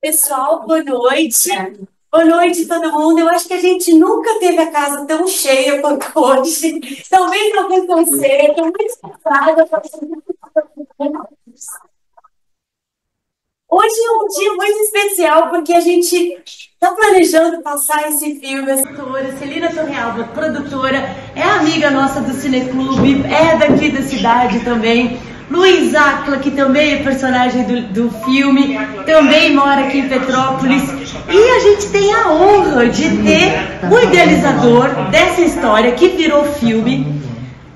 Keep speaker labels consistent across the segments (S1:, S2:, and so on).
S1: Pessoal, boa noite. Boa noite, todo mundo. Eu acho que a gente nunca teve a casa tão cheia quanto hoje. Talvez não acontecer. Estou muito cansada. Hoje é um dia muito especial porque a gente está planejando passar esse filme. A doutora Celina Torrealba, produtora, é amiga nossa do Cineclube, é daqui da cidade também. Luiz Acla, que também é personagem do filme, também mora aqui em Petrópolis. E a gente tem a honra de ter o idealizador dessa história que virou filme.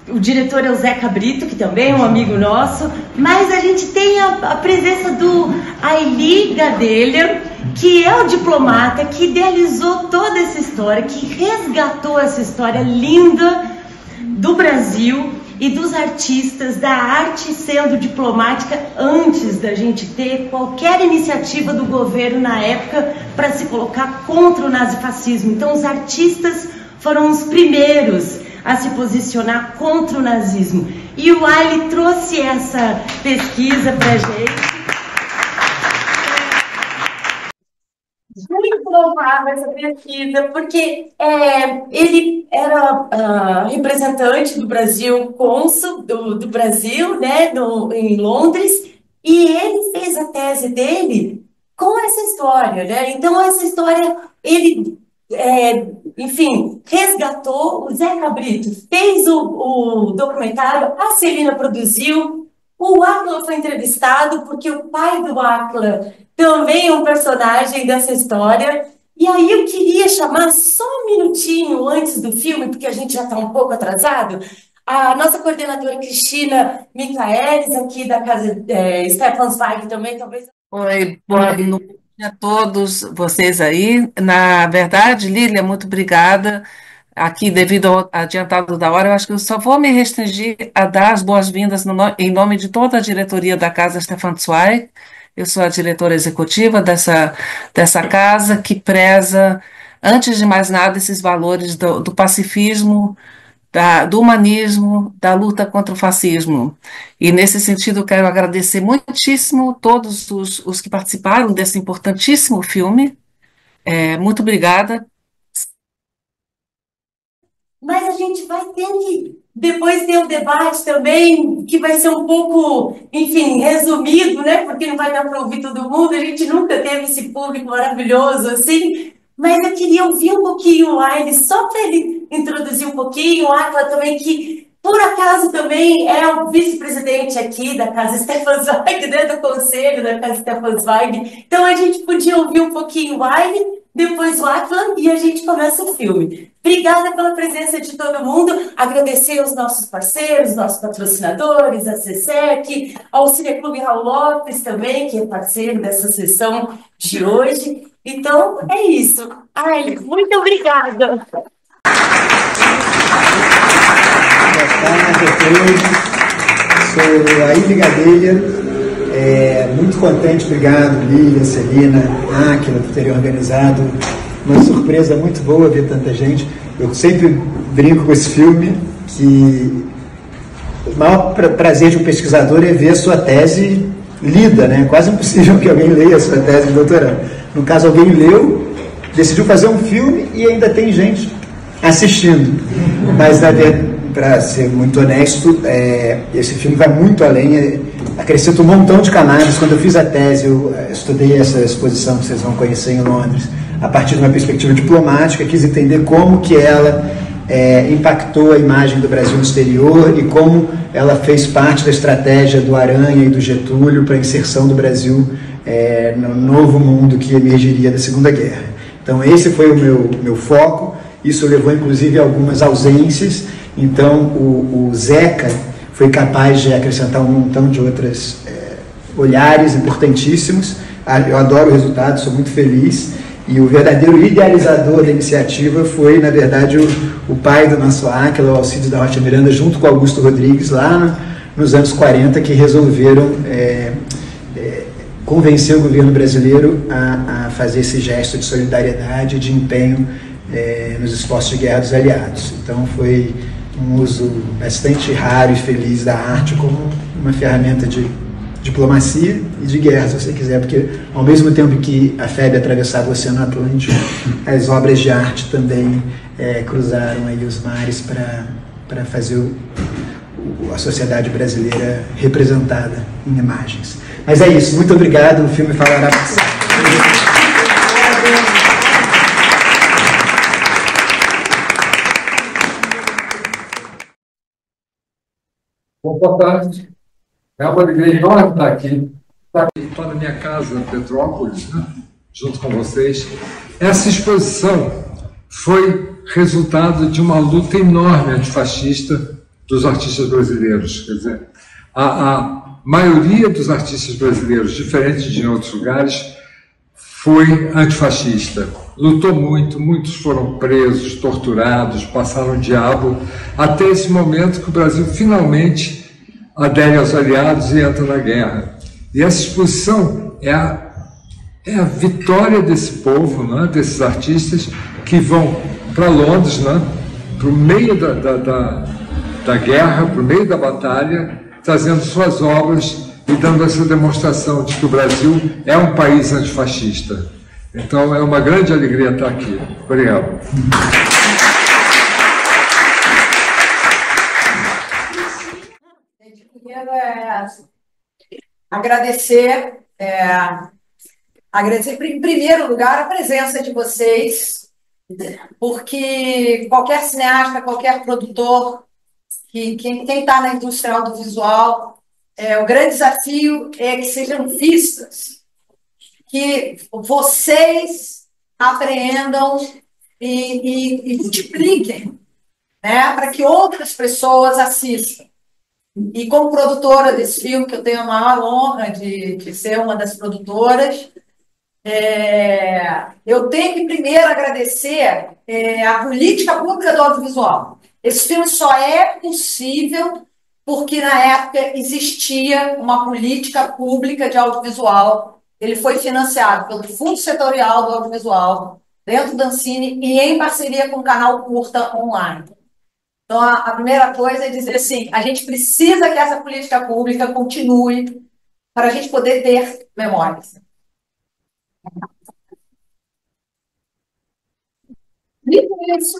S1: O diretor é o Zeca Brito, que também é um amigo nosso, mas a gente tem a presença do Aili Gadelha, que é o diplomata que idealizou toda essa história, que resgatou essa história linda do Brasil e dos artistas, da arte sendo diplomática antes da gente ter qualquer iniciativa do governo na época para se colocar contra o nazifascismo. Então os artistas foram os primeiros a se posicionar contra o nazismo. E o Ali trouxe essa pesquisa para a gente. Muito louvável essa pesquisa, porque ele era representante do Brasil, cônsul do Brasil, né, em Londres, e ele fez a tese dele com essa história, né? Então, essa história, ele enfim, resgatou. O Zeca Brito fez o documentário, a Celina produziu, o Acla foi entrevistado, porque o pai do Acla também é um personagem dessa história. E aí eu queria chamar só um minutinho antes do filme, porque a gente já está um pouco atrasado, a nossa coordenadora Cristina Michaelis, aqui da casa Stefan Zweig também, talvez.
S2: Oi, boa noite a todos vocês aí. Na verdade, Lília, muito obrigada. Aqui, devido ao adiantado da hora, eu acho que eu só vou me restringir a dar as boas-vindas em nome de toda a diretoria da Casa Stefan Zweig. Eu sou a diretora executiva dessa casa, que preza, antes de mais nada, esses valores do pacifismo, do humanismo, da luta contra o fascismo. E, nesse sentido, eu quero agradecer muitíssimo todos os que participaram desse importantíssimo filme. Muito obrigada.
S1: Mas a gente vai ter que depois ter o debate também, que vai ser um pouco, enfim, resumido, né? Porque não vai dar para ouvir todo mundo, a gente nunca teve esse público maravilhoso assim. Mas eu queria ouvir um pouquinho o Aires, só para ele introduzir um pouquinho, o Atla também, que por acaso também é o vice-presidente aqui da Casa Stefan Zweig, né, do conselho da Casa Stefan Zweig. Então a gente podia ouvir um pouquinho o Aires, depois o Atla e a gente começa o filme. Obrigada pela presença de todo mundo, agradecer aos nossos parceiros, nossos patrocinadores, a CSEC, ao Cineclube Raul Lopes também, que é parceiro dessa sessão de hoje. Então, é isso. Ai, muito obrigada.
S3: Boa tarde a todos. Sou a Aili Gadelha. Muito contente, obrigado, Lília, Celina, Áquila, por terem organizado. Uma surpresa muito boa ver tanta gente. Eu sempre brinco com esse filme que o maior prazer de um pesquisador é ver a sua tese lida, né? Quase impossível que alguém leia a sua tese de doutorado. No caso, alguém leu, decidiu fazer um filme e ainda tem gente assistindo. Mas, na verdade, para ser muito honesto, esse filme vai muito além, acrescenta um montão de camadas. Quando eu fiz a tese, eu estudei essa exposição que vocês vão conhecer em Londres, a partir de uma perspectiva diplomática, quis entender como que ela impactou a imagem do Brasil no exterior e como ela fez parte da estratégia do Aranha e do Getúlio para a inserção do Brasil no novo mundo que emergiria da Segunda Guerra. Então esse foi o meu foco, isso levou inclusive a algumas ausências. Então o Zeca foi capaz de acrescentar um montão de outros olhares importantíssimos. Eu adoro o resultado, sou muito feliz. E o verdadeiro idealizador da iniciativa foi, na verdade, o pai do nosso Áquila, o Alcides da Rocha Miranda, junto com Augusto Rodrigues, lá nos anos 40, que resolveram convencer o governo brasileiro a fazer esse gesto de solidariedade, de empenho nos esforços de guerra dos aliados. Então foi um uso bastante raro e feliz da arte como uma ferramenta de diplomacia e de guerra, se você quiser, porque ao mesmo tempo que a FEB atravessava o Oceano Atlântico, as obras de arte também cruzaram aí os mares para fazer a sociedade brasileira representada em imagens. Mas é isso, muito obrigado, o filme falará por si.
S4: Boa tarde. É uma alegria enorme estar aqui. Estou na minha casa, Petrópolis, né? Junto com vocês. Essa exposição foi resultado de uma luta enorme antifascista dos artistas brasileiros. Quer dizer, a maioria dos artistas brasileiros, diferente de em outros lugares, foi antifascista. Lutou muito, muitos foram presos, torturados, passaram o diabo, até esse momento que o Brasil finalmente adere aos aliados e entra na guerra. E essa exposição é a vitória desse povo, né, desses artistas que vão para Londres, né, para o meio da guerra, para o meio da batalha, trazendo suas obras e dando essa demonstração de que o Brasil é um país antifascista. Então, é uma grande alegria estar aqui. Obrigado.
S5: Agradecer em primeiro lugar a presença de vocês, porque qualquer cineasta, qualquer produtor, quem está na indústria audiovisual, o grande desafio é que sejam vistas, que vocês apreendam e multipliquem, né, para que outras pessoas assistam. E como produtora desse filme, que eu tenho a maior honra de ser uma das produtoras, eu tenho que primeiro agradecer a política pública do audiovisual. Esse filme só é possível porque, na época, existia uma política pública de audiovisual. Ele foi financiado pelo Fundo Setorial do Audiovisual, dentro da Ancine, e em parceria com o canal Curta Online. Então, a primeira coisa é dizer assim, a gente precisa que essa política pública continue para a gente poder ter memórias. Dito isso,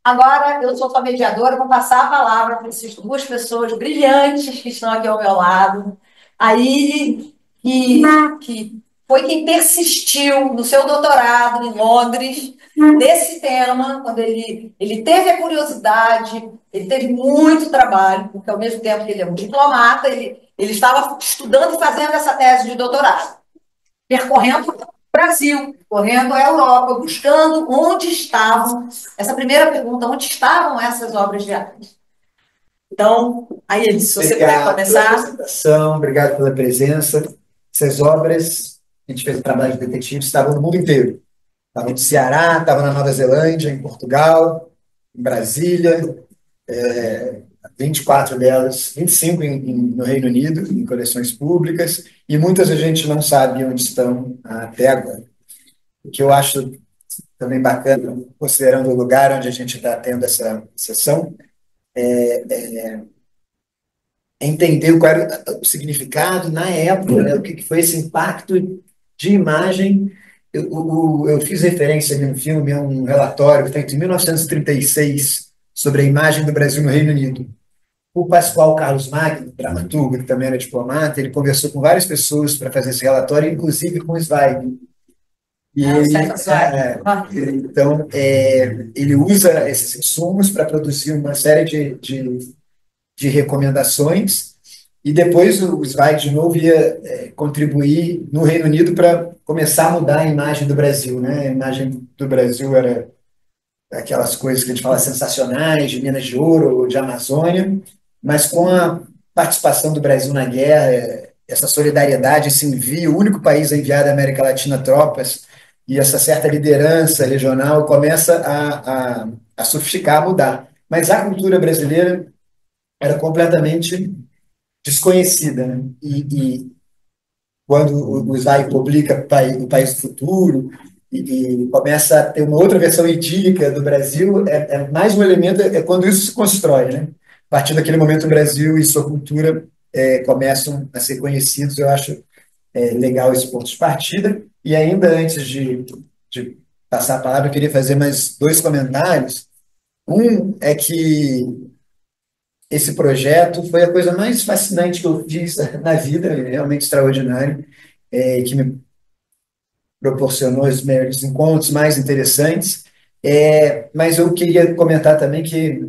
S5: agora eu sou sua mediadora, vou passar a palavra para essas duas pessoas brilhantes que estão aqui ao meu lado. A Ili, que foi quem persistiu no seu doutorado em Londres, nesse tema, quando ele teve a curiosidade, ele teve muito trabalho, porque ao mesmo tempo que ele é um diplomata, ele estava estudando e fazendo essa tese de doutorado, percorrendo o Brasil, correndo a Europa, buscando onde estavam, essa primeira pergunta, onde estavam essas obras de arte? Então, aí, se você puder começar.
S3: Pela apresentação, obrigado pela presença. Essas obras, a gente fez um trabalho de detetive, estavam no mundo inteiro. Estavam no Ceará, estavam na Nova Zelândia, em Portugal, em Brasília, 24 delas, 25 no Reino Unido, em coleções públicas, e muitas a gente não sabe onde estão até agora. O que eu acho também bacana, considerando o lugar onde a gente está tendo essa sessão, é entender qual era o significado na época, né, o que foi esse impacto de imagem. Eu fiz referência ali no filme a um relatório feito em 1936 sobre a imagem do Brasil no Reino Unido. O Pascoal Carlos Magno, dramaturgo, que também era diplomata, ele conversou com várias pessoas para fazer esse relatório, inclusive com o Zweig. E então, ele usa esses insumos para produzir uma série de recomendações, e depois o Zweig de novo ia contribuir no Reino Unido para começar a mudar a imagem do Brasil, né? A imagem do Brasil era aquelas coisas que a gente fala sensacionais, de Minas de Ouro, de Amazônia, mas com a participação do Brasil na guerra, essa solidariedade, esse envio, o único país a enviar da América Latina tropas, e essa certa liderança regional começa a sofisticar, a mudar. Mas a cultura brasileira era completamente desconhecida, né? E quando o Zweig publica O País do Futuro e começa a ter uma outra versão idílica do Brasil, mais um elemento, quando isso se constrói, né? A partir daquele momento o Brasil e sua cultura começam a ser conhecidos. Eu acho legal esse ponto de partida. E ainda antes de passar a palavra, eu queria fazer mais dois comentários. Um é que esse projeto foi a coisa mais fascinante que eu fiz na vida, é realmente extraordinário, que me proporcionou os melhores encontros mais interessantes. Mas eu queria comentar também que,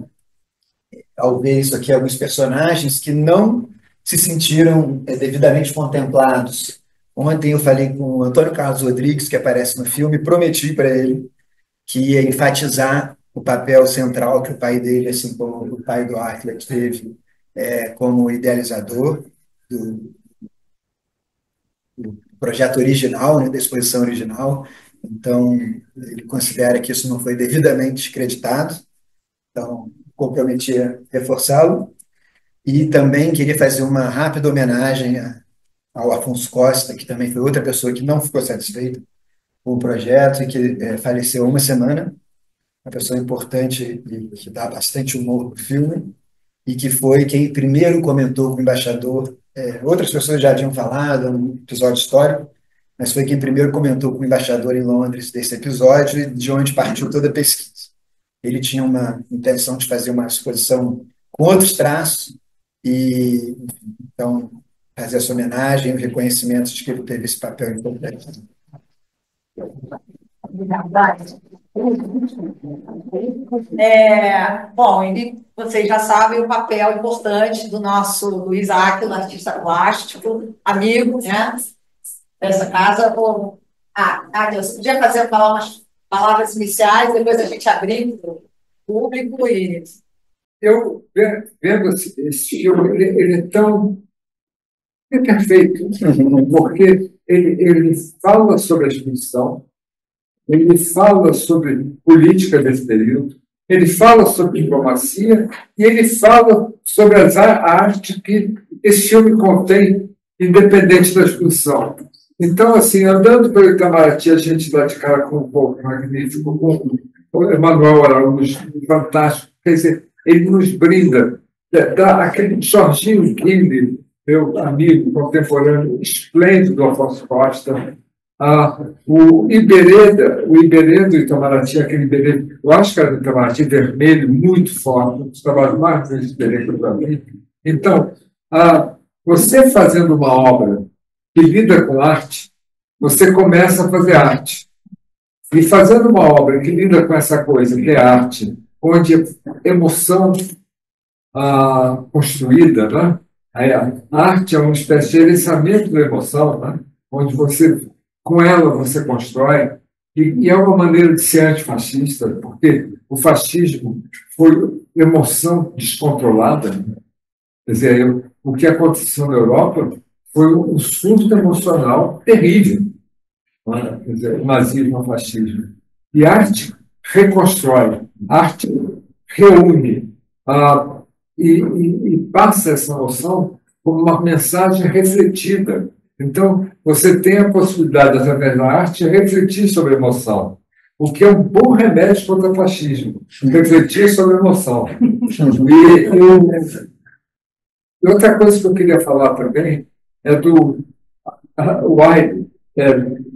S3: ao ver isso aqui, alguns personagens que não se sentiram devidamente contemplados. Ontem eu falei com o Antônio Carlos Rodrigues, que aparece no filme, prometi para ele que ia enfatizar o papel central que o pai dele, assim como o pai do Arthur, teve como idealizador do projeto original, né, da exposição original. Então, ele considera que isso não foi devidamente creditado, então comprometi a reforçá-lo. E também queria fazer uma rápida homenagem ao Afonso Costa, que também foi outra pessoa que não ficou satisfeita com o projeto e que faleceu há uma semana, uma pessoa importante e que dá bastante humor no filme, e que foi quem primeiro comentou com o embaixador. Outras pessoas já haviam falado, é um episódio histórico, mas foi quem primeiro comentou com o embaixador em Londres desse episódio e de onde partiu toda a pesquisa. Ele tinha uma intenção de fazer uma exposição com outros traços e, então, fazer essa homenagem, o reconhecimento de que ele teve esse papel importante.
S5: Bom, vocês já sabem o papel importante do nosso Luiz Áquila, artista plástico, amigo, né, dessa casa. Deus, podia falar umas palavras iniciais, depois a gente abrir para o público e...
S4: Eu, vendo esse filme, ele é tão perfeito, porque ele fala sobre a exposição, ele fala sobre política desse período, ele fala sobre diplomacia e ele fala sobre a arte que esse filme contém, independente da exposição. Então, assim, andando pelo Itamaraty, a gente dá de cara com um povo magnífico, com o Emanuel Araújo, fantástico. Quer dizer, ele nos brinda, dá aquele Jorginho Guilherme, meu amigo contemporâneo, esplêndido do Afonso Costa, o Iberê do Itamaraty, aquele Iberê, eu acho que era do Itamaraty, vermelho, muito forte, os trabalhos mais vezes Iberê que para mim. Então, você fazendo uma obra que lida com arte, você começa a fazer arte. E fazendo uma obra que lida com essa coisa, que é arte, onde emoção construída, né? A arte é uma espécie de gerenciamento da emoção, né? Onde com ela você constrói, e é uma maneira de ser antifascista, porque o fascismo foi emoção descontrolada. Quer dizer, o que aconteceu na Europa foi um surto emocional terrível, né? Quer dizer, o nazismo, o fascismo. E a arte reconstrói, a arte reúne e passa essa noção como uma mensagem refletida. Então, você tem a possibilidade, através da arte, de refletir sobre a emoção, o que é um bom remédio contra o fascismo, refletir sobre a emoção. E outra coisa que eu queria falar também é do Wilde,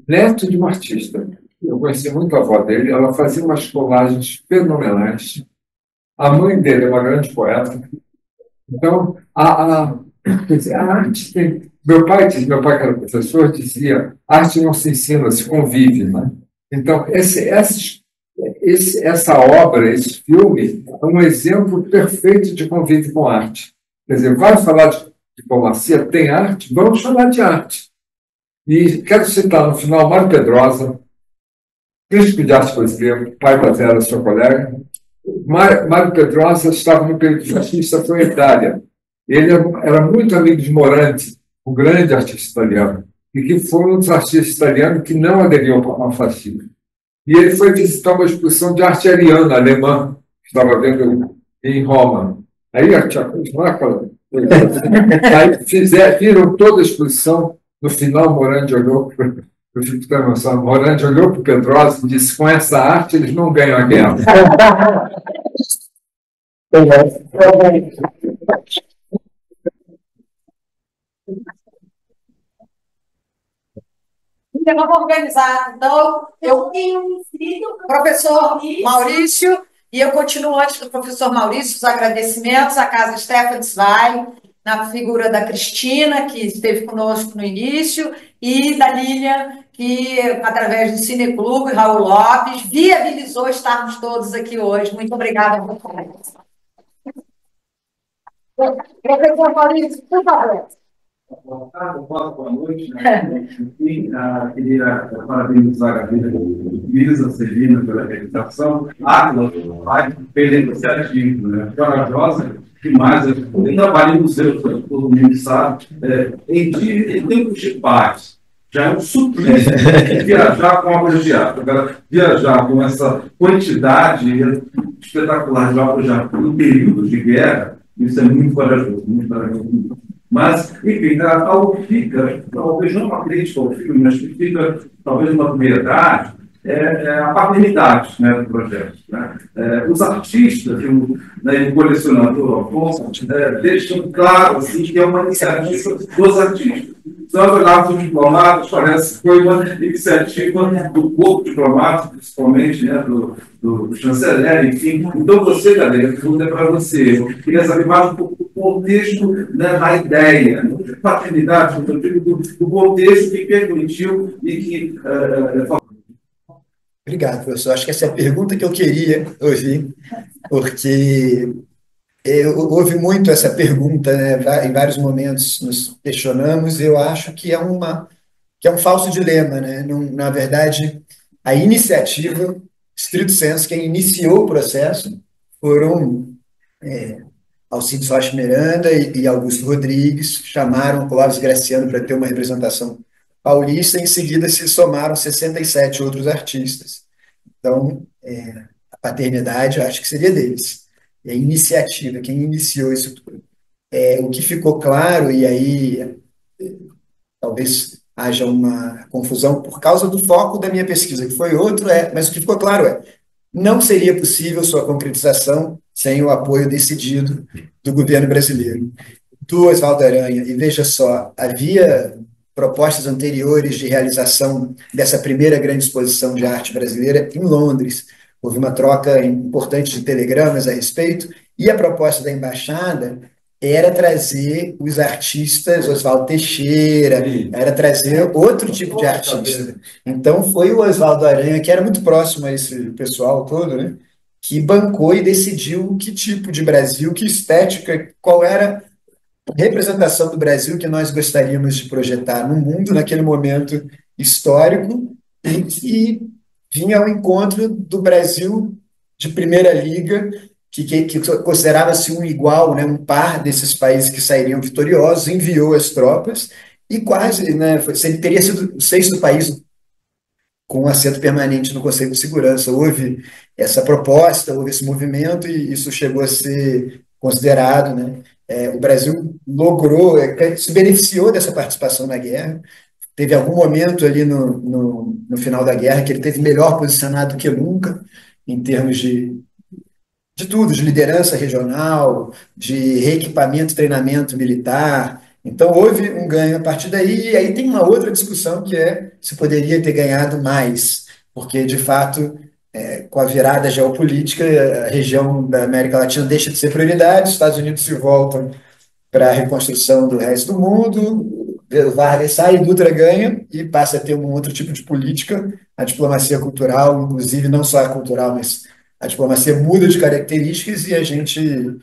S4: neto de um artista. Eu conheci muito a avó dele, ela fazia umas colagens fenomenais. A mãe dele é uma grande poeta. Então, quer dizer, a arte tem... Meu pai, que era professor, dizia: arte não se ensina, se convive. Né? Então, essa obra, esse filme, é um exemplo perfeito de convívio com arte. Quer dizer, vai falar de diplomacia, tem arte, vamos falar de arte. E quero citar no final Mário Pedrosa, crítico de arte brasileiro, pai da Vera, sua colega. Mário Pedrosa estava no período fascista, foi em Itália. Ele era muito amigo de Morandi, o grande artista italiano, e que foi um dos artistas italianos que não aderiu ao fascismo. E ele foi visitar uma exposição de arte ariana, alemã, que estava vendo em Roma. Aí viram toda a exposição. No final, Morandi olhou para o Pedrosa e disse: com essa arte eles não ganham a guerra.
S5: vamos organizar. Então, professor Maurício, e eu continuo antes do professor Maurício, os agradecimentos à Casa Stefan Zweig, na figura da Cristina, que esteve conosco no início, e da Lilian, que, através do Cineclube, Raul Lopes, viabilizou estarmos todos aqui hoje. Muito obrigada por vocês. Professor Maurício, por favor.
S4: Boa tarde, boa noite. Enfim, queria parabenizar a vida do Lisa, Celina, pela realização. Atlas, pela iniciativa, né? Corajosa demais. Eu trabalhei no museu, todo mundo sabe, em tempos de paz. Já é um suplício viajar com obras de arte. Agora, viajar com essa quantidade espetacular de obras de arte no período de guerra, isso é muito corajoso, muito corajoso. Mas, enfim, algo fica, talvez não uma crítica ao filme, mas que fica talvez uma obviedade, a paternidade, né, do projeto. Né? Os artistas, o colecionador Afonso, deixam claro assim, que é uma iniciativa dos artistas. Se nós olharmos os diplomatas, parece que foi uma iniciativa do corpo diplomático, principalmente, né, do chanceler, enfim. Então, você, galera, a pergunta é para você. Eu queria saber mais um pouco do contexto, né, da ideia, de paternidade, do contexto que permitiu e que...
S3: Obrigado, professor. Acho que essa é a pergunta que eu queria ouvir, porque houve muito essa pergunta, né? Em vários momentos nos questionamos, e eu acho que é um falso dilema, né? Na verdade, a iniciativa, stricto sensu, quem iniciou o processo foram Alcides Rocha Miranda e Augusto Rodrigues, chamaram Clóvis Graciano para ter uma representação paulista, e em seguida se somaram 67 outros artistas. Então, a paternidade, eu acho que seria deles. E a iniciativa, quem iniciou isso tudo. O que ficou claro, e aí talvez haja uma confusão por causa do foco da minha pesquisa, que foi outro, mas o que ficou claro não seria possível sua concretização sem o apoio decidido do governo brasileiro. Do Oswaldo Aranha, e veja só, havia propostas anteriores de realização dessa primeira grande exposição de arte brasileira em Londres. Houve uma troca importante de telegramas a respeito, e a proposta da embaixada era trazer os artistas, Oswaldo Teixeira, era trazer outro tipo de artista. Então foi o Oswaldo Aranha, que era muito próximo a esse pessoal todo, né, que bancou e decidiu que tipo de Brasil, que estética, qual era representação do Brasil que nós gostaríamos de projetar no mundo naquele momento histórico, e vinha ao encontro do Brasil de primeira liga, que considerava-se um igual, né, um par desses países que sairiam vitoriosos, enviou as tropas e quase, né, ele teria sido o sexto país com assento permanente no Conselho de Segurança. Houve essa proposta, houve esse movimento, e isso chegou a ser considerado, né? O Brasil logrou, se beneficiou dessa participação na guerra. Teve algum momento ali no final da guerra que ele teve melhor posicionado do que nunca, em termos de tudo, de liderança regional, de reequipamento e treinamento militar. Então, houve um ganho a partir daí, e aí tem uma outra discussão que se poderia ter ganhado mais, porque, de fato, com a virada geopolítica, a região da América Latina deixa de ser prioridade, os Estados Unidos se voltam para a reconstrução do resto do mundo, Vargas sai, Dutra ganha e passa a ter um outro tipo de política, a diplomacia cultural, inclusive não só a cultural, mas a diplomacia muda de características, e a gente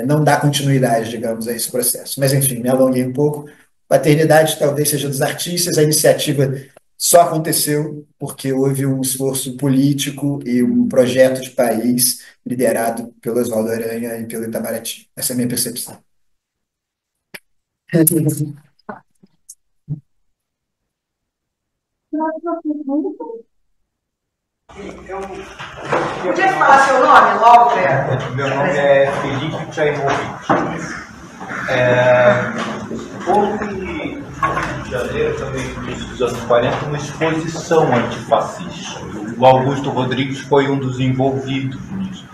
S3: não dá continuidade, digamos, a esse processo. Mas, enfim, me alonguei um pouco. Paternidade talvez seja dos artistas, a iniciativa só aconteceu porque houve um esforço político e um projeto de país liderado pelo Oswaldo Aranha e pelo Itamaraty. Essa é a minha percepção.
S5: Podia falar seu nome logo, Léo?
S6: Meu nome é Felipe Tchaimovic. Houve, no Rio de Janeiro, também no início dos anos 40, uma exposição antifascista. O Augusto Rodrigues foi um dos envolvidos nisso.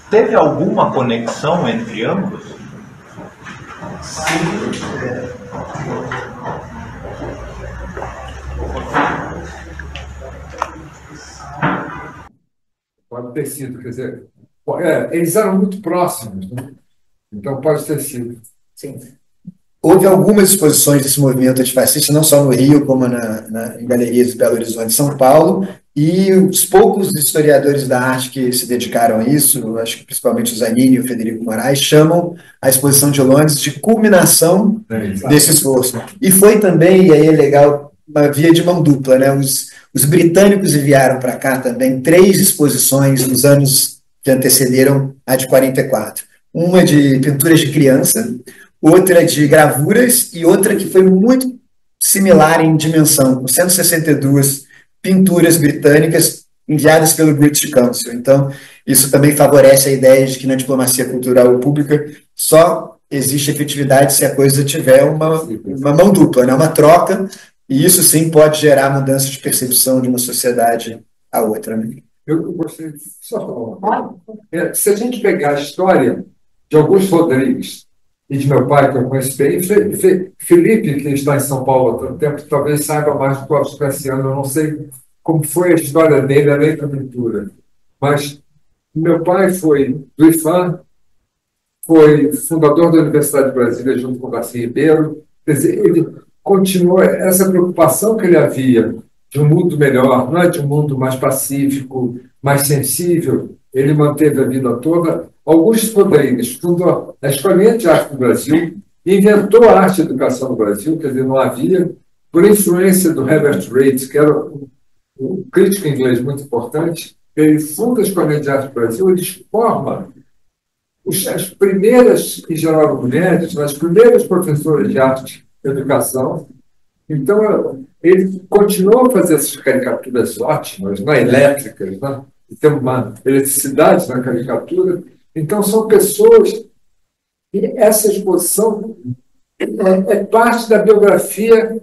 S6: Teve alguma conexão entre ambos?
S3: Sim.
S4: ter sido, quer dizer, eles eram muito próximos, né? Então pode ter sido.
S3: Sim. Houve algumas exposições desse movimento antifascista, não só no Rio, como em galerias de Belo Horizonte e São Paulo, e os poucos historiadores da arte que se dedicaram a isso, acho que principalmente o Zanini e o Federico Moraes, chamam a exposição de Londres de culminação desse esforço. E foi também, e aí é legal, uma via de mão dupla, né? Os britânicos enviaram para cá também 3 exposições nos anos que antecederam a de 44. Uma de pinturas de criança, outra de gravuras e outra que foi muito similar em dimensão, com 162 pinturas britânicas enviadas pelo British Council. Então, isso também favorece a ideia de que na diplomacia cultural pública só existe efetividade se a coisa tiver uma mão dupla, né? Uma troca, e isso sim pode gerar mudança de percepção de uma sociedade a outra. Né?
S4: Eu gostei de só falar. Se a gente pegar a história de Augusto Rodrigues e de meu pai, que eu conheço bem, Felipe, que está em São Paulo há tanto tempo, talvez saiba mais do Cláudio Cassiano. Eu não sei como foi a história dele além da pintura, mas meu pai foi do IFAM, foi fundador da Universidade de Brasília junto com o Darcy Ribeiro. Quer dizer, ele continuou essa preocupação que ele havia de um mundo melhor, não é, de um mundo mais pacífico, mais sensível. Ele manteve a vida toda. Augusto Rodrigues fundou a Escolinha de Arte do Brasil, inventou a arte e educação no Brasil, quer dizer, não havia, por influência do Herbert Reid, que era um crítico inglês muito importante. Ele funda a Escolinha de Arte do Brasil, ele forma as primeiras, em geral, mulheres, as primeiras professoras de arte e educação. Então, ele continuou a fazer essas caricaturas ótimas, né, elétricas, né? Tem uma eletricidade na caricatura. Então, são pessoas e essa exposição é parte da biografia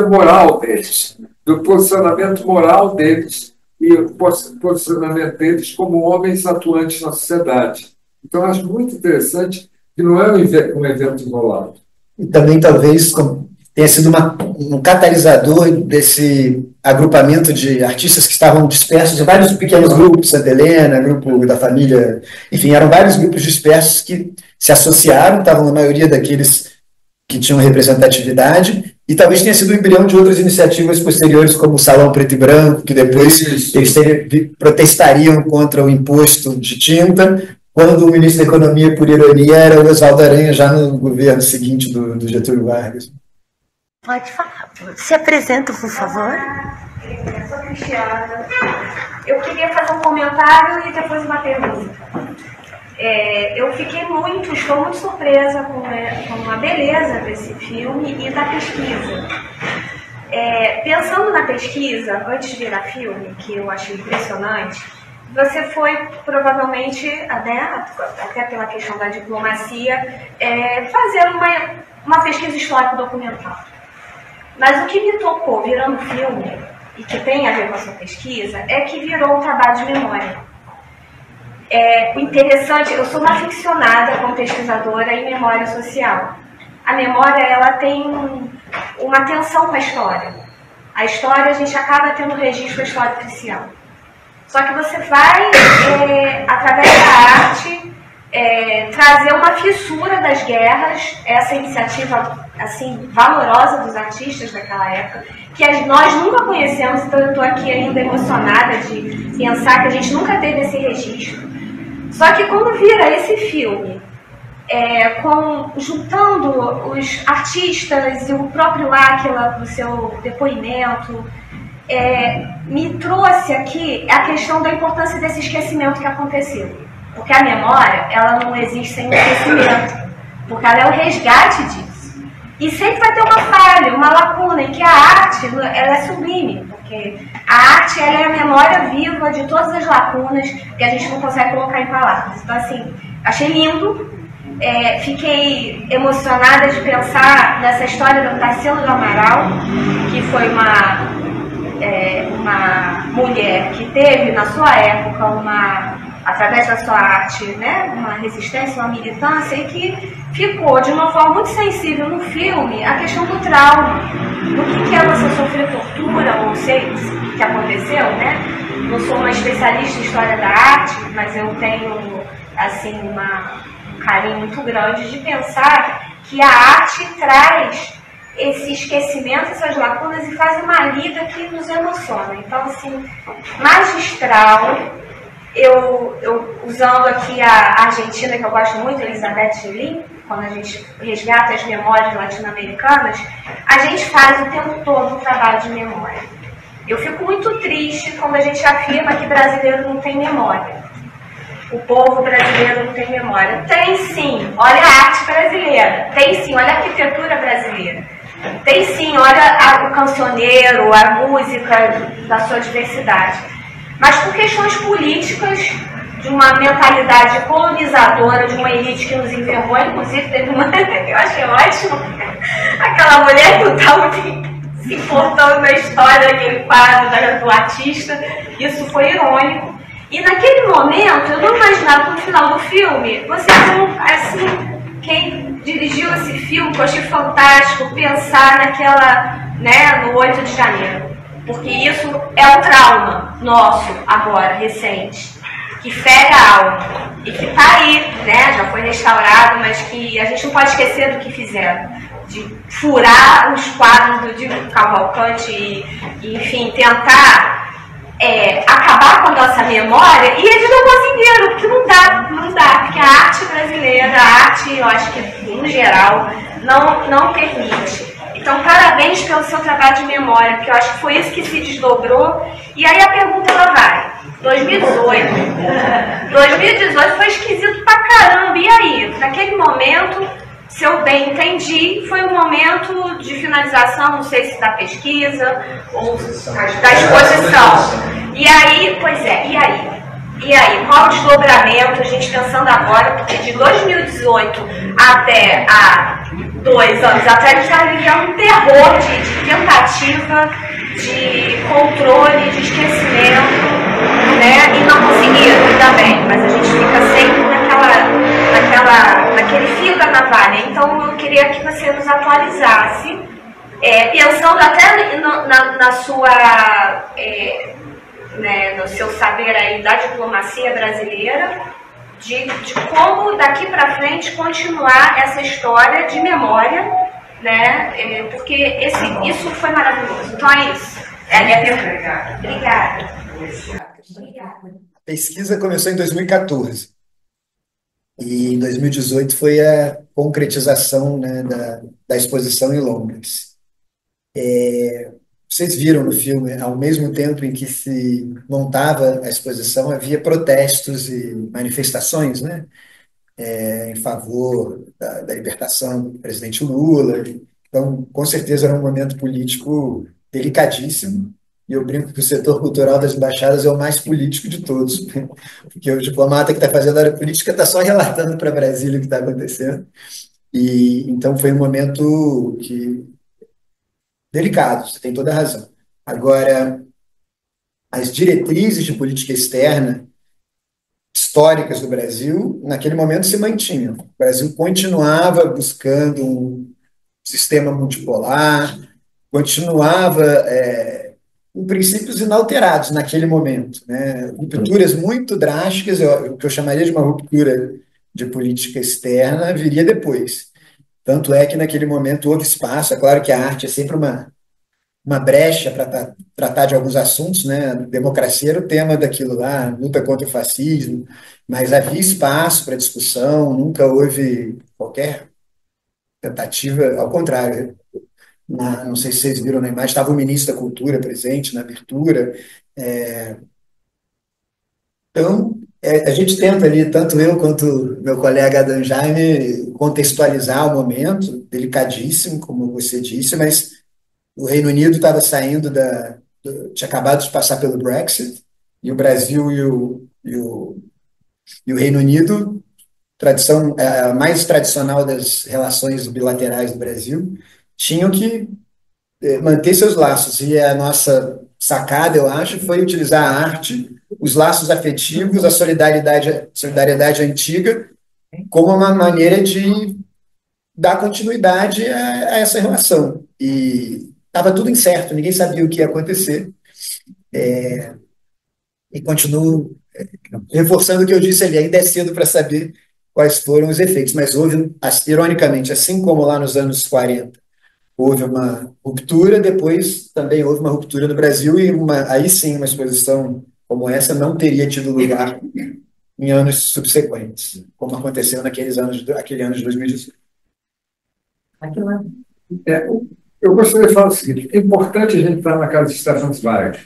S4: moral deles, do posicionamento moral deles e o posicionamento deles como homens atuantes na sociedade. Então, acho muito interessante que não é um evento isolado.
S3: E também, talvez, tenha sido um catalisador desse agrupamento de artistas que estavam dispersos em vários pequenos grupos, Santa Helena, grupo da família, enfim, eram vários grupos dispersos que se associaram, estavam na maioria daqueles que tinham representatividade, e talvez tenha sido o embrião de outras iniciativas posteriores, como o Salão Preto e Branco, que depois eles protestariam contra o imposto de tinta, quando o ministro da Economia, por ironia, era o Oswaldo Aranha, já no governo seguinte do Getúlio Vargas.
S1: Pode falar. Se apresenta, por favor.
S7: Eu sou Cristiana. Eu queria fazer um comentário e depois uma pergunta. Estou muito surpresa com a beleza desse filme e da pesquisa. Pensando na pesquisa, antes de virar filme, que eu achei impressionante, você foi provavelmente, até pela questão da diplomacia, fazer uma pesquisa histórico-documental. Mas o que me tocou virando filme, e que tem a ver com a sua pesquisa, é que virou um trabalho de memória. O interessante, eu sou uma aficionada como pesquisadora em memória social. A memória, ela tem uma tensão com a história. A história, a gente acaba tendo registro da história oficial. Só que você vai, através da arte, trazer uma fissura das guerras, essa iniciativa assim, valorosa dos artistas daquela época, que nós nunca conhecemos, então eu estou aqui ainda emocionada de pensar que a gente nunca teve esse registro. Só que quando vira esse filme, juntando os artistas e o próprio Áquila no seu depoimento, me trouxe aqui a questão da importância desse esquecimento que aconteceu. Porque a memória, ela não existe sem esquecimento, porque ela é o resgate disso. E sempre vai ter uma falha, uma lacuna, em que a arte ela é sublime, porque a arte ela é a memória viva de todas as lacunas que a gente não consegue colocar em palavras. Então, assim, achei lindo, fiquei emocionada de pensar nessa história da Tarsila do Amaral, que foi uma mulher que teve, na sua época, através da sua arte, né, uma resistência, uma militância, e que ficou de uma forma muito sensível no filme a questão do trauma. no que é você sofrer tortura, ou sei o que aconteceu, né? Não sou uma especialista em história da arte, mas eu tenho, assim, um carinho muito grande de pensar que a arte traz esse esquecimento, essas lacunas e faz uma liga que nos emociona. Então, assim, magistral. Eu usando aqui a Argentina, que eu gosto muito, Elizabeth Gilin, quando a gente resgata as memórias latino-americanas, a gente faz o tempo todo um trabalho de memória. Eu fico muito triste quando a gente afirma que brasileiro não tem memória. O povo brasileiro não tem memória. Tem sim, olha a arte brasileira. Tem sim, olha a arquitetura brasileira. Tem sim, olha o cancioneiro, a música da sua diversidade. Mas por questões políticas, de uma mentalidade colonizadora, de uma elite que nos envergou, inclusive teve uma que eu achei ótimo, aquela mulher que não está muito se importando na história daquele quadro do artista, isso foi irônico. E naquele momento, eu não imaginava que no final do filme, você assim, quem dirigiu esse filme, que eu achei fantástico, pensar naquela, né, no 8 de janeiro. Porque isso é um trauma nosso, agora, recente, que fere a alma e que está aí, né, já foi restaurado, mas que a gente não pode esquecer do que fizeram, de furar os quadros de Cavalcante e, enfim, tentar acabar com a nossa memória, e eles não conseguiram, porque não dá, porque a arte brasileira, a arte, eu acho que, no geral, não permite. Então, parabéns pelo seu trabalho de memória, porque eu acho que foi isso que se desdobrou. E aí a pergunta, ela vai. 2018 foi esquisito pra caramba. E aí? Naquele momento, se eu bem entendi, foi um momento de finalização, não sei se da pesquisa ou da exposição. E aí, pois é, e aí? E aí, qual o desdobramento, a gente pensando agora, porque de 2018 até há 2 anos atrás, a gente está vivendo um terror de tentativa de controle, de esquecimento, né? E não conseguiram, ainda bem, mas a gente fica sempre naquele fio da navalha. Então, eu queria que você nos atualizasse, pensando até na sua... né, no seu saber aí da diplomacia brasileira, de como daqui para frente continuar essa história de memória, né, porque isso foi maravilhoso. Então é isso. É a minha pergunta. Obrigada.
S3: A pesquisa começou em 2014 e em 2018 foi a concretização, né, da exposição em Londres. Vocês viram no filme, ao mesmo tempo em que se montava a exposição, havia protestos e manifestações, né, em favor da libertação do presidente Lula. Então, com certeza, era um momento político delicadíssimo. E eu brinco que o setor cultural das embaixadas é o mais político de todos, porque o diplomata que está fazendo a área política está só relatando para Brasília o que está acontecendo. E então foi um momento delicado, você tem toda a razão. Agora, as diretrizes de política externa históricas do Brasil, naquele momento, se mantinham. O Brasil continuava buscando um sistema multipolar, continuava com princípios inalterados naquele momento, né? Rupturas muito drásticas, o que eu chamaria de uma ruptura de política externa, viria depois. Tanto é que, naquele momento, houve espaço. É claro que a arte é sempre uma brecha para tratar de alguns assuntos, né? Democracia era o tema daquilo lá, luta contra o fascismo, mas havia espaço para discussão, nunca houve qualquer tentativa, ao contrário. Não sei se vocês viram na imagem, estava o ministro da Cultura presente na abertura. Então, a gente tenta ali, tanto eu quanto meu colega Adam Jaime, contextualizar o momento, delicadíssimo, como você disse, mas o Reino Unido estava saindo tinha acabado de passar pelo Brexit, e o Brasil e o Reino Unido, tradição, a mais tradicional das relações bilaterais do Brasil, tinham que manter seus laços. E a nossa sacada, eu acho, foi utilizar a arte, os laços afetivos, a solidariedade antiga, como uma maneira de dar continuidade a essa relação. E estava tudo incerto, ninguém sabia o que ia acontecer. E continuo reforçando o que eu disse ali, ainda é cedo para saber quais foram os efeitos, mas houve, ironicamente, assim como lá nos anos 40, houve uma ruptura, depois também houve uma ruptura no Brasil, e aí sim uma exposição como essa não teria tido lugar em anos subsequentes, como aconteceu aquele ano de 2018.
S4: É, eu gostaria de falar o seguinte: é importante a gente estar na casa de Stefan Zweig.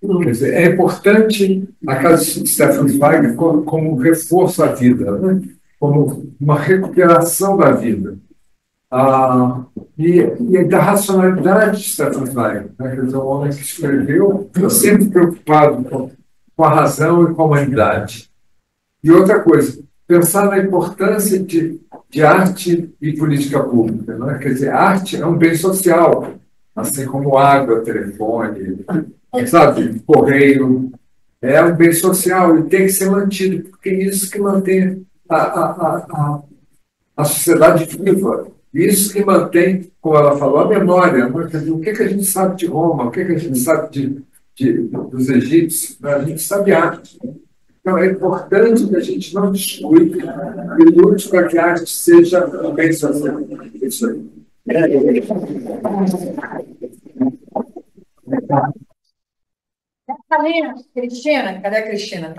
S4: Quer dizer, é importante a casa de Stefan Zweig como reforço à vida, né? Como uma recuperação da vida. E da racionalidade de Stefan Zweig, né? Quer dizer, um homem que escreveu sempre preocupado com a razão e com a humanidade. E outra coisa, pensar na importância de arte e política pública, né? Quer dizer, arte é um bem social, assim como água, telefone, sabe, correio, é um bem social e tem que ser mantido, porque é isso que mantém a sociedade viva, isso que mantém, como ela falou, a memória, né? Quer dizer, o que a gente sabe de Roma, o que a gente sabe dos egípcios, né? A gente sabe arte. Então, é importante que a gente não descuide e lute para que a arte seja um bem social. Isso aí.
S5: Cristina, cadê a Cristina?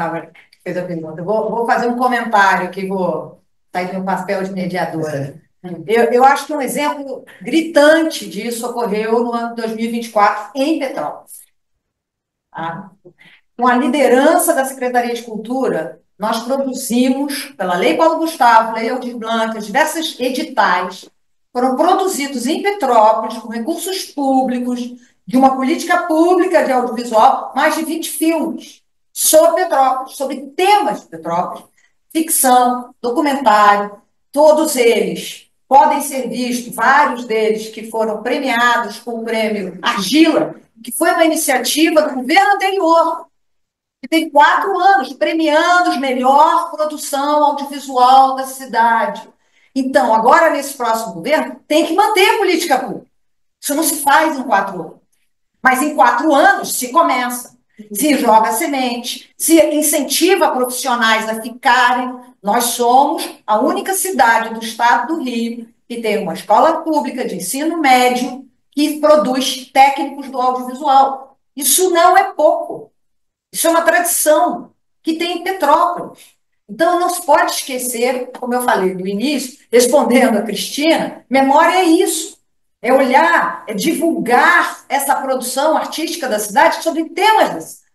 S5: Fez a pergunta. Eu vou fazer um comentário aqui, vou sair do meu papel de mediadora. Eu acho que um exemplo gritante disso ocorreu no ano de 2024 em Petrópolis. Tá? Com a liderança da Secretaria de Cultura, nós produzimos, pela Lei Paulo Gustavo, Lei Aldir Blanc, diversos editais foram produzidos em Petrópolis, com recursos públicos, de uma política pública de audiovisual, mais de 20 filmes sobre Petrópolis, sobre temas de Petrópolis, ficção, documentário, todos eles podem ser vistos, vários deles que foram premiados com o prêmio Argila, que foi uma iniciativa do governo anterior, que tem 4 anos premiando a melhor produção audiovisual da cidade. Então, agora, nesse próximo governo, tem que manter a política pública. Isso não se faz em 4 anos. Mas em 4 anos se começa. Se joga semente, se incentiva profissionais a ficarem. Nós somos a única cidade do estado do Rio que tem uma escola pública de ensino médio que produz técnicos do audiovisual. Isso não é pouco. Isso é uma tradição que tem em Petrópolis. Então, não se pode esquecer, como eu falei no início, respondendo a Cristina, memória é isso. É olhar, é divulgar essa produção artística da cidade sobre temas da cidade.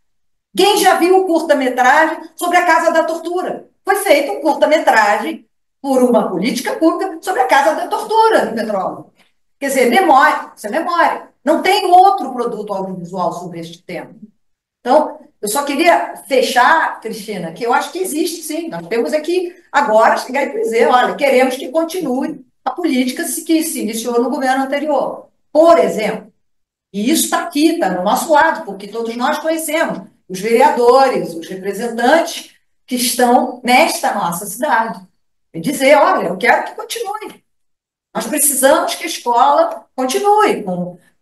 S5: Quem já viu o curta-metragem sobre a Casa da Tortura? Foi feito um curta-metragem por uma política pública sobre a Casa da Tortura em Petrópolis. Quer dizer, memória, isso é memória. Não tem outro produto audiovisual sobre este tema. Então, eu só queria fechar, Cristina, que eu acho que existe, sim. Nós temos aqui agora chegar e dizer, olha, queremos que continue a política que se iniciou no governo anterior. Por exemplo, e isso está aqui, está no nosso lado, porque todos nós conhecemos os vereadores, os representantes que estão nesta nossa cidade. E dizer, olha, eu quero que continue. Nós precisamos que a escola continue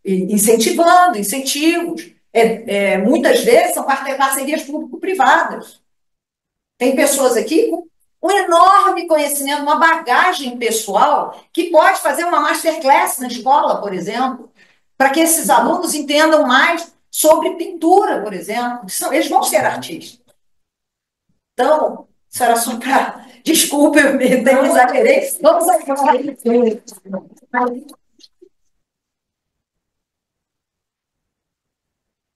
S5: incentivando, incentivos. Muitas vezes são parcerias público-privadas. Tem pessoas aqui com um enorme conhecimento, uma bagagem pessoal, que pode fazer uma masterclass na escola, por exemplo, para que esses alunos entendam mais sobre pintura, por exemplo. Eles vão ser artistas. Então, isso era só para... Desculpa, eu me exagerei. Vamos agora.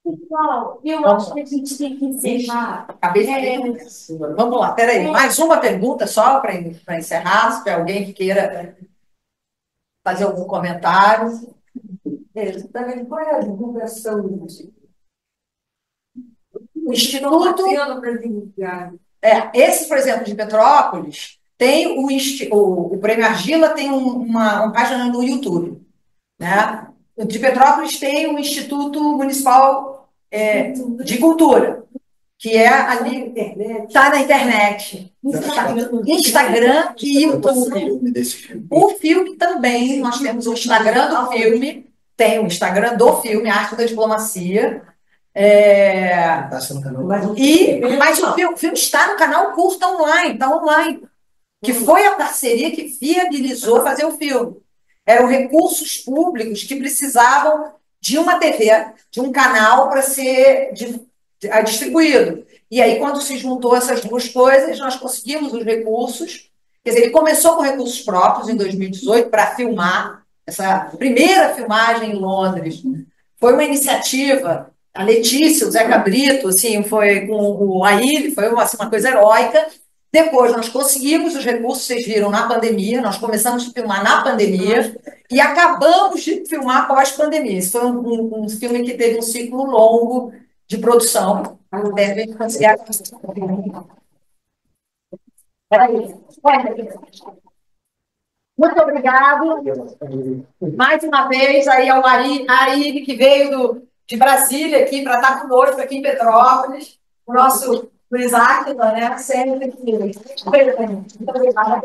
S7: Pessoal, eu acho que a gente tem que encerrar.
S5: Vamos lá, peraí. Mais uma pergunta só para encerrar, se tem alguém que queira fazer algum comentário.
S8: Qual é a divulgação do
S5: O Instituto... Esse, por exemplo, de Petrópolis, tem o Prêmio Argila tem uma página no YouTube. Né? O de Petrópolis tem o Instituto Municipal de Cultura, que é ali, está na internet. Instagram e YouTube. O filme também, nós temos o Instagram do filme, tem o Instagram do filme, Arte da Diplomacia.
S3: Passa no canal.
S5: Mas o filme está no canal Curta Online, está online. Que foi a parceria que viabilizou fazer o filme. Eram recursos públicos que precisavam de uma TV, de um canal para ser distribuído. E aí, quando se juntou essas duas coisas, nós conseguimos os recursos. Quer dizer, ele começou com recursos próprios em 2018 para filmar. Essa primeira filmagem em Londres foi uma iniciativa. A Letícia, o Zeca Brito, assim, foi com o Aile, foi uma coisa heróica. Depois nós conseguimos os recursos, vocês viram, na pandemia, nós começamos a filmar na pandemia e acabamos de filmar pós-pandemia. Isso foi um filme que teve um ciclo longo de produção. Muito obrigado. Mais uma vez aí ao Aile, que veio de Brasília aqui para estar conosco aqui em Petrópolis, o nosso Luiz Áquila, né? Sempre que. Muito obrigada.